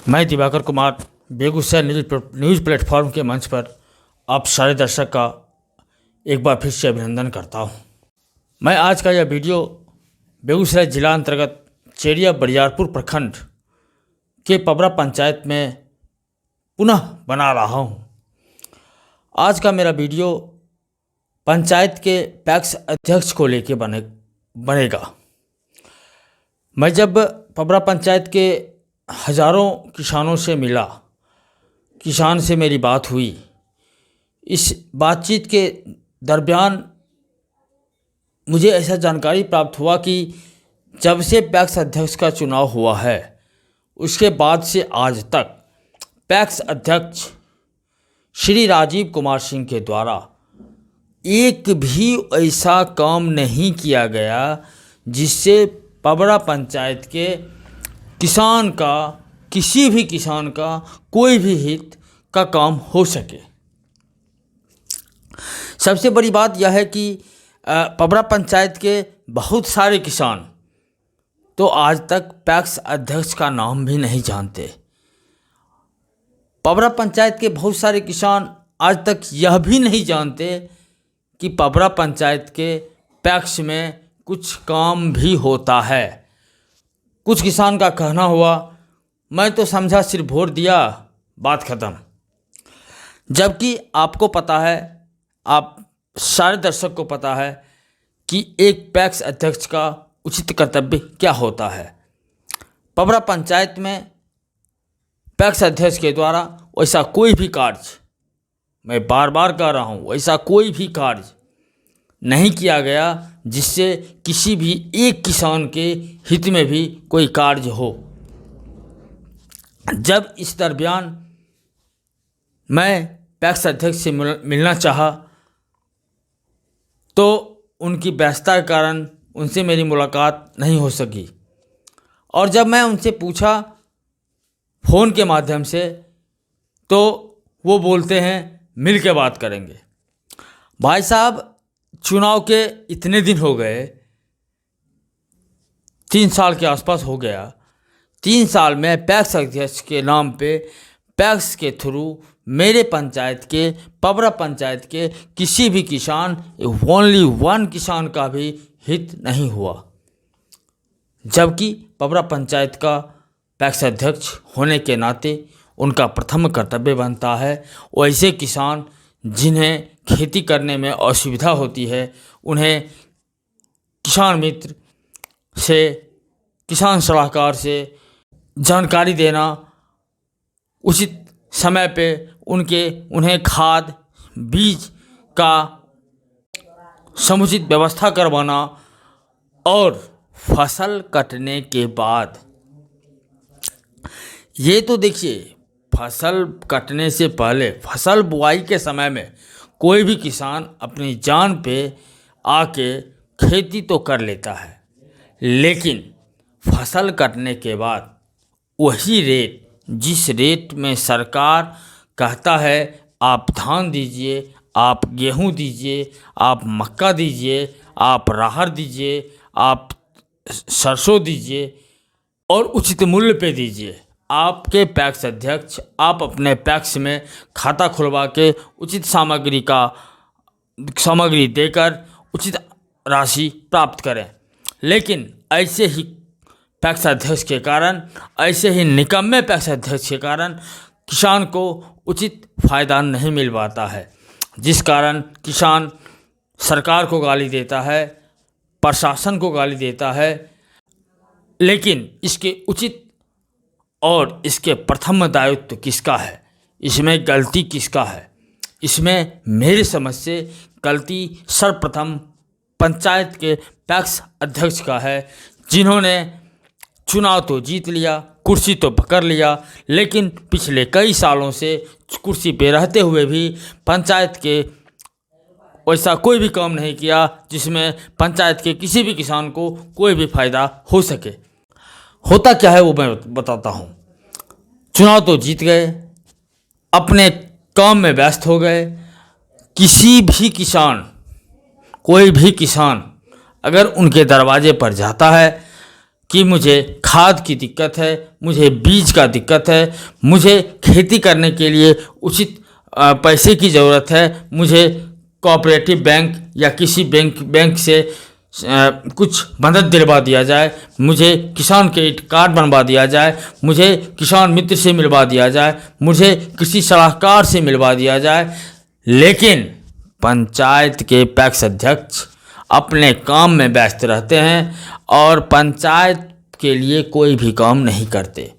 मैं Diwakar Kumar Begusarai news platform के मंच पर आप सारे दर्शक का एक बार फिर से अभिनंदन करता हूं। मैं आज का यह वीडियो बेगूसराय जिला अंतर्गत चेरिया बरियारपुर प्रखंड के पबरा पंचायत में पुनः बना रहा हूं। आज का मेरा वीडियो पंचायत के पैक्स अध्यक्ष को लेके बनेगा। मैं जब पबरा पंचायत के हज़ारों किसानों से मिला, किसान से मेरी बात हुई। इस बातचीत के दरमियान मुझे ऐसा जानकारी प्राप्त हुआ कि जब से पैक्स अध्यक्ष का चुनाव हुआ है उसके बाद से आज तक पैक्स अध्यक्ष श्री राजीव कुमार सिंह के द्वारा एक भी ऐसा काम नहीं किया गया जिससे पबरा पंचायत के किसान का, किसी भी किसान का कोई भी हित का काम हो सके। सबसे बड़ी बात यह है कि पबरा पंचायत के बहुत सारे किसान तो आज तक पैक्स अध्यक्ष का नाम भी नहीं जानते। पबरा पंचायत के बहुत सारे किसान आज तक यह भी नहीं जानते कि पबरा पंचायत के पैक्स में कुछ काम भी होता है। कुछ किसान का कहना हुआ, मैं तो समझा सिर्फ वोट दिया, बात ख़त्म। जबकि आपको पता है, आप सारे दर्शक को पता है कि एक पैक्स अध्यक्ष का उचित कर्तव्य क्या होता है। पबरा पंचायत में पैक्स अध्यक्ष के द्वारा वैसा कोई भी कार्य, मैं बार बार कह रहा हूँ, वैसा कोई भी कार्य नहीं किया गया जिससे किसी भी एक किसान के हित में भी कोई कार्य हो। जब इस दरमियान मैं पैक्स अध्यक्ष से मिलना चाहा तो उनकी व्यस्तता के कारण उनसे मेरी मुलाकात नहीं हो सकी। और जब मैं उनसे पूछा फ़ोन के माध्यम से तो वो बोलते हैं मिल के बात करेंगे। भाई साहब, चुनाव के इतने दिन हो गए, 3 साल के आसपास हो गया। 3 साल में पैक्स अध्यक्ष के नाम पे पैक्स के थ्रू मेरे पंचायत के, पबरा पंचायत के किसी भी किसान, ओनली 1 किसान का भी हित नहीं हुआ। जबकि पबरा पंचायत का पैक्स अध्यक्ष होने के नाते उनका प्रथम कर्तव्य बनता है वैसे किसान जिन्हें खेती करने में असुविधा होती है उन्हें किसान मित्र से, किसान सलाहकार से जानकारी देना, उचित समय पे उन्हें खाद बीज का समुचित व्यवस्था करवाना और फसल कटने के बाद, ये तो देखिए, फसल कटने से पहले, फसल बुआई के समय में कोई भी किसान अपनी जान पे आके खेती तो कर लेता है, लेकिन फसल कटने के बाद वही रेट, जिस रेट में सरकार कहता है आप धान दीजिए, आप गेहूं दीजिए, आप मक्का दीजिए, आप राहर दीजिए, आप सरसों दीजिए और उचित मूल्य पे दीजिए, आपके पैक्स अध्यक्ष आप अपने पैक्स में खाता खुलवा के उचित सामग्री देकर उचित राशि प्राप्त करें। लेकिन ऐसे ही पैक्स अध्यक्ष के कारण, ऐसे ही निकम्मे पैक्स अध्यक्ष के कारण किसान को उचित फ़ायदा नहीं मिल पाता है, जिस कारण किसान सरकार को गाली देता है, प्रशासन को गाली देता है। लेकिन इसके उचित और इसके प्रथम दायित्व किसका है, इसमें गलती किसका है? इसमें मेरी समझ से गलती सर्वप्रथम पंचायत के पैक्स अध्यक्ष का है, जिन्होंने चुनाव तो जीत लिया, कुर्सी तो पकड़ लिया, लेकिन पिछले कई सालों से कुर्सी पे रहते हुए भी पंचायत के वैसा कोई भी काम नहीं किया जिसमें पंचायत के किसी भी किसान को कोई भी फ़ायदा हो सके। होता क्या है वो मैं बताता हूँ। चुनाव तो जीत गए, अपने काम में व्यस्त हो गए। किसी भी किसान, कोई भी किसान अगर उनके दरवाजे पर जाता है कि मुझे खाद की दिक्कत है, मुझे बीज का दिक्कत है, मुझे खेती करने के लिए उचित पैसे की ज़रूरत है, मुझे कोऑपरेटिव बैंक या किसी बैंक से कुछ मदद दिलवा दिया जाए, मुझे किसान क्रेडिट कार्ड बनवा दिया जाए, मुझे किसान मित्र से मिलवा दिया जाए, मुझे किसी सलाहकार से मिलवा दिया जाए। लेकिन पंचायत के पैक्स अध्यक्ष अपने काम में व्यस्त रहते हैं और पंचायत के लिए कोई भी काम नहीं करते।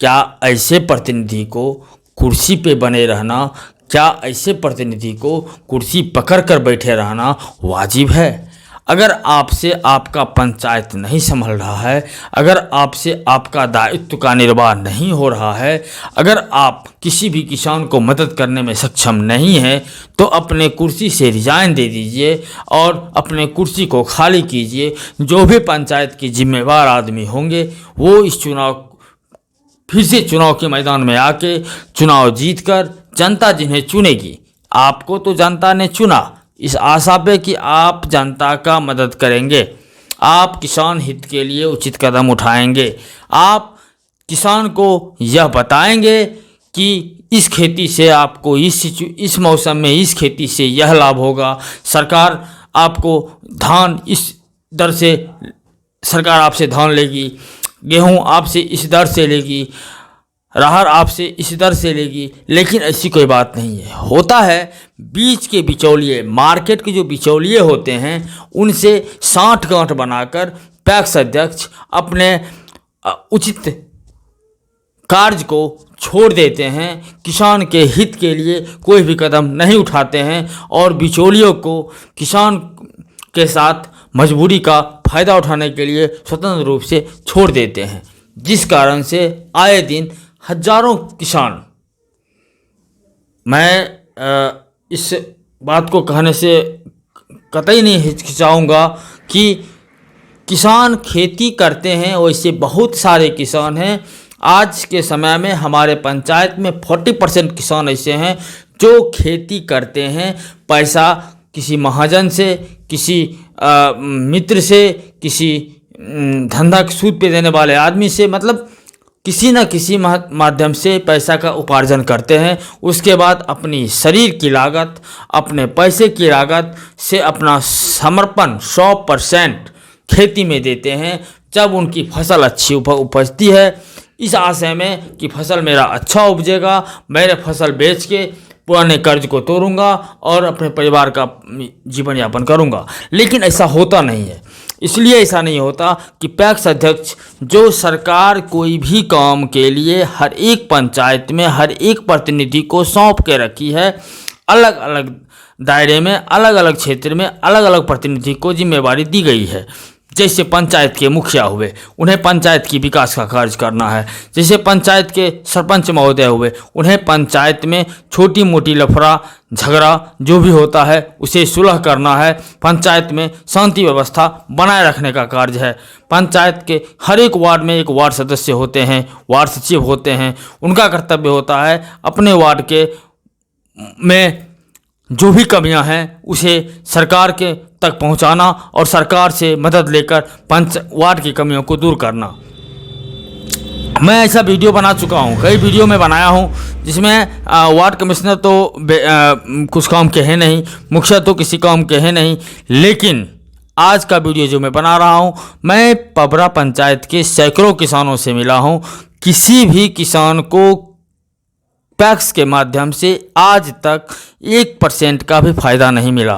क्या ऐसे प्रतिनिधि को कुर्सी पे बने रहना, क्या ऐसे प्रतिनिधि को कुर्सी पकड़ कर बैठे रहना वाजिब है? अगर आपसे आपका पंचायत नहीं संभल रहा है, अगर आपसे आपका दायित्व का निर्वाह नहीं हो रहा है, अगर आप किसी भी किसान को मदद करने में सक्षम नहीं है, तो अपने कुर्सी से रिजाइन दे दीजिए और अपने कुर्सी को खाली कीजिए। जो भी पंचायत के जिम्मेवार आदमी होंगे वो इस फिर से चुनाव के मैदान में आके चुनाव जीतकर जनता जिन्हें चुनेगी, आपको तो जनता ने चुना इस आशा पे कि आप जनता का मदद करेंगे, आप किसान हित के लिए उचित कदम उठाएंगे, आप किसान को यह बताएंगे कि इस खेती से आपको इस मौसम में इस खेती से यह लाभ होगा, सरकार आपको धान इस दर से सरकार आपसे धान लेगी, गेहूं आपसे इस दर से लेगी, राहर आपसे इस दर से लेगी। लेकिन ऐसी कोई बात नहीं है। होता है बीच के बिचौलिए, मार्केट के जो बिचौलिए होते हैं उनसे साठगांठ बनाकर पैक्स अध्यक्ष अपने उचित कार्य को छोड़ देते हैं, किसान के हित के लिए कोई भी कदम नहीं उठाते हैं और बिचौलियों को किसान के साथ मजबूरी का फ़ायदा उठाने के लिए स्वतंत्र रूप से छोड़ देते हैं, जिस कारण से आए दिन हजारों किसान, मैं इस बात को कहने से कतई नहीं हिचकिचाऊंगा कि किसान खेती करते हैं, वैसे बहुत सारे किसान हैं। आज के समय में हमारे पंचायत में 40% किसान ऐसे हैं जो खेती करते हैं, पैसा किसी महाजन से, किसी मित्र से, किसी धंधा सूद पे देने वाले आदमी से, मतलब किसी न किसी माध्यम से पैसा का उपार्जन करते हैं। उसके बाद अपनी शरीर की लागत, अपने पैसे की लागत से अपना समर्पण 100% खेती में देते हैं। जब उनकी फसल अच्छी उपजती है, इस आशय में कि फसल मेरा अच्छा उपजेगा, मेरे फसल बेच के पुराने कर्ज को तोड़ूंगा और अपने परिवार का जीवन यापन करूंगा। लेकिन ऐसा होता नहीं है। इसलिए ऐसा नहीं होता कि पैक्स अध्यक्ष जो सरकार कोई भी काम के लिए हर एक पंचायत में हर एक प्रतिनिधि को सौंप के रखी है, अलग अलग दायरे में, अलग अलग क्षेत्र में अलग अलग प्रतिनिधि को जिम्मेवारी दी गई है। जैसे पंचायत के मुखिया हुए, उन्हें पंचायत की विकास का कार्य करना है। जैसे पंचायत के सरपंच महोदय हुए, उन्हें पंचायत में छोटी मोटी लफड़ा झगड़ा जो भी होता है उसे सुलह करना है। पंचायत में शांति व्यवस्था बनाए रखने का कार्य है। पंचायत के हर एक वार्ड में एक वार्ड सदस्य होते हैं, वार्ड सचिव होते हैं। उनका कर्तव्य होता है अपने वार्ड के में जो भी कमियां हैं उसे सरकार के तक पहुंचाना और सरकार से मदद लेकर वार्ड की कमियों को दूर करना। मैं ऐसा वीडियो बना चुका हूं, कई वीडियो में बनाया हूं, जिसमें वार्ड कमिश्नर तो कुछ काम के हैं नहीं, मुखिया तो किसी काम के हैं नहीं। लेकिन आज का वीडियो जो मैं बना रहा हूं, मैं पबरा पंचायत के सैकड़ों किसानों से मिला हूं। किसी भी किसान को पैक्स के माध्यम से आज तक 1% का भी फायदा नहीं मिला।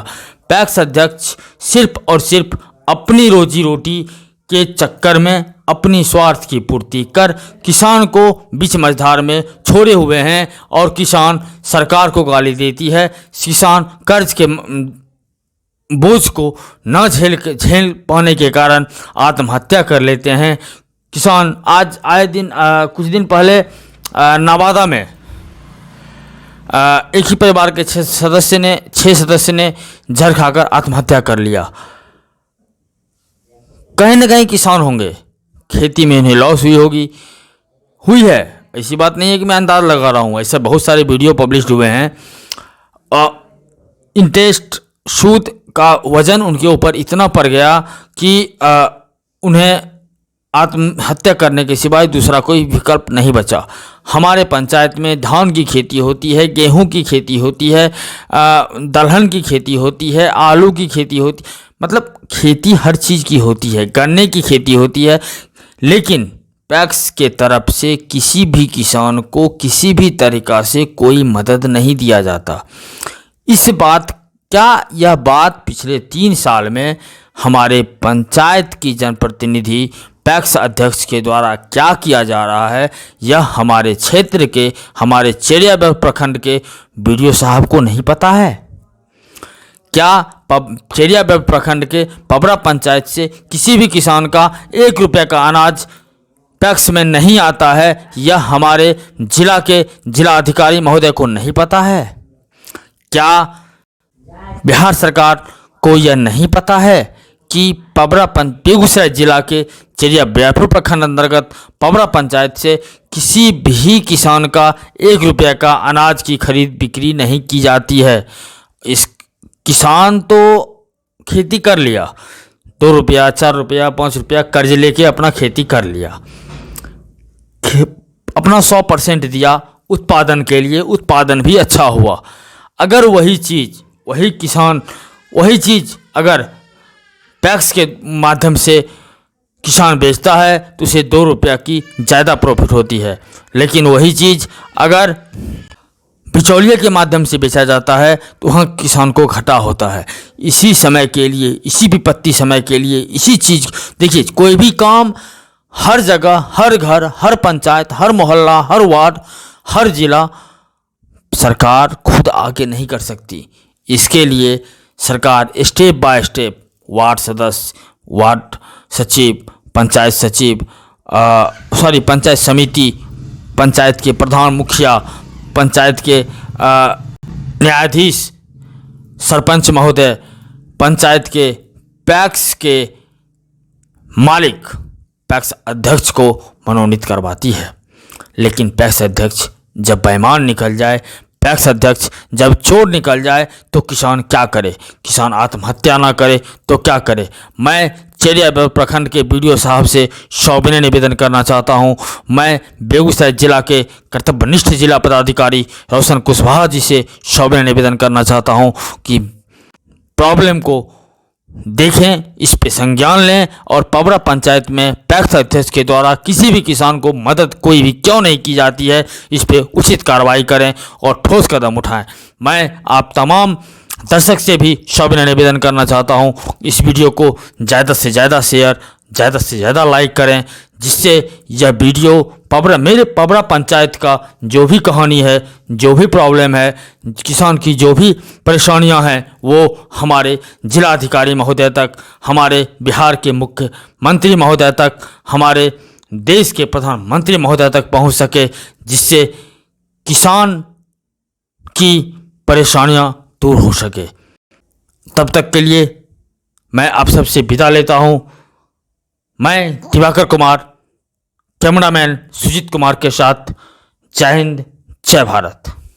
पैक्स अध्यक्ष सिर्फ और सिर्फ अपनी रोजी रोटी के चक्कर में अपनी स्वार्थ की पूर्ति कर किसान को बीच मझधार में छोड़े हुए हैं और किसान सरकार को गाली देती है। किसान कर्ज के बोझ को न झेल पाने के कारण आत्महत्या कर लेते हैं। किसान आज आए दिन कुछ दिन पहले नवादा में एक ही परिवार के 6 सदस्य ने जहर खाकर आत्महत्या कर लिया। कहीं न कहीं किसान होंगे, खेती में इन्हें लॉस हुई है। ऐसी बात नहीं है कि मैं अंदाज़ लगा रहा हूँ, ऐसे बहुत सारे वीडियो पब्लिश हुए हैं। इंटरेस्ट सूद का वजन उनके ऊपर इतना पड़ गया कि उन्हें आत्महत्या करने के सिवाय दूसरा कोई विकल्प नहीं बचा। हमारे पंचायत में धान की खेती होती है, गेहूं की खेती होती है, दलहन की खेती होती है, आलू की खेती होती, मतलब खेती हर चीज़ की होती है, गन्ने की खेती होती है। लेकिन पैक्स के तरफ से किसी भी किसान को किसी भी तरीक़ा से कोई मदद नहीं दिया जाता। यह बात पिछले 3 साल में हमारे पंचायत की जनप्रतिनिधि पैक्स अध्यक्ष के द्वारा क्या किया जा रहा है, यह हमारे क्षेत्र के, हमारे चिड़ियाबेड़ प्रखंड के बीडीओ साहब को नहीं पता है क्या? चिड़ियाबेड़ प्रखंड के पबरा पंचायत से किसी भी किसान का 1 रुपये का अनाज पैक्स में नहीं आता है, यह हमारे जिला के जिलाधिकारी महोदय को नहीं पता है क्या? बिहार सरकार को यह नहीं पता है कि बेगूसराय जिला के चिड़ियाबेड़ प्रखंड अंतर्गत पबरा पंचायत से किसी भी किसान का 1 रुपये का अनाज की खरीद बिक्री नहीं की जाती है। इस किसान तो खेती कर लिया, 2 रुपया, 4 रुपया, 5 रुपया कर्ज लेके अपना खेती कर लिया, अपना 100% दिया उत्पादन के लिए, उत्पादन भी अच्छा हुआ। अगर वही चीज़ अगर पैक्स के माध्यम से किसान बेचता है तो उसे 2 रुपया की ज़्यादा प्रॉफिट होती है। लेकिन वही चीज़ अगर बिचौलिए के माध्यम से बेचा जाता है तो वहाँ किसान को घाटा होता है। इसी समय के लिए, इसी विपत्ति समय के लिए, इसी चीज़, देखिए कोई भी काम हर जगह, हर घर, हर पंचायत, हर मोहल्ला, हर वार्ड, हर जिला सरकार खुद आके नहीं कर सकती। इसके लिए सरकार स्टेप बाय स्टेप वार्ड सदस्य, वार्ड सचिव, पंचायत सचिव, पंचायत समिति, पंचायत के प्रधान मुखिया, पंचायत के न्यायाधीश, सरपंच महोदय, पंचायत के पैक्स के मालिक, पैक्स अध्यक्ष को मनोनीत करवाती है। लेकिन पैक्स अध्यक्ष जब बेईमान निकल जाए, पैक्स अध्यक्ष जब चोर निकल जाए तो किसान क्या करे? किसान आत्महत्या ना करे तो क्या करे? मैं चिड़ियाबेड़ प्रखंड के बीडीओ साहब से सविनय निवेदन करना चाहता हूं। मैं बेगूसराय जिला के कर्तव्यनिष्ठ जिला पदाधिकारी रोशन कुशवाहा जी से सविनय निवेदन करना चाहता हूं कि प्रॉब्लम को देखें, इस पे संज्ञान लें और पबरा पंचायत में पैक्स अध्यक्ष के द्वारा किसी भी किसान को मदद कोई भी क्यों नहीं की जाती है, इस पे उचित कार्रवाई करें और ठोस कदम उठाएं। मैं आप तमाम दर्शक से भी सविनय निवेदन करना चाहता हूं, इस वीडियो को ज़्यादा से ज़्यादा शेयर, ज़्यादा से ज़्यादा लाइक करें, जिससे यह वीडियो मेरे पबरा पंचायत का जो भी कहानी है, जो भी प्रॉब्लम है, किसान की जो भी परेशानियां हैं, वो हमारे जिलाधिकारी महोदय तक, हमारे बिहार के मुख्यमंत्री महोदय तक, हमारे देश के प्रधानमंत्री महोदय तक पहुंच सके, जिससे किसान की परेशानियां दूर हो सके। तब तक के लिए मैं आप सबसे विदा लेता हूं। मैं दिवाकर कुमार, कैमरामैन सुजीत कुमार के साथ। जय हिंद, जय भारत।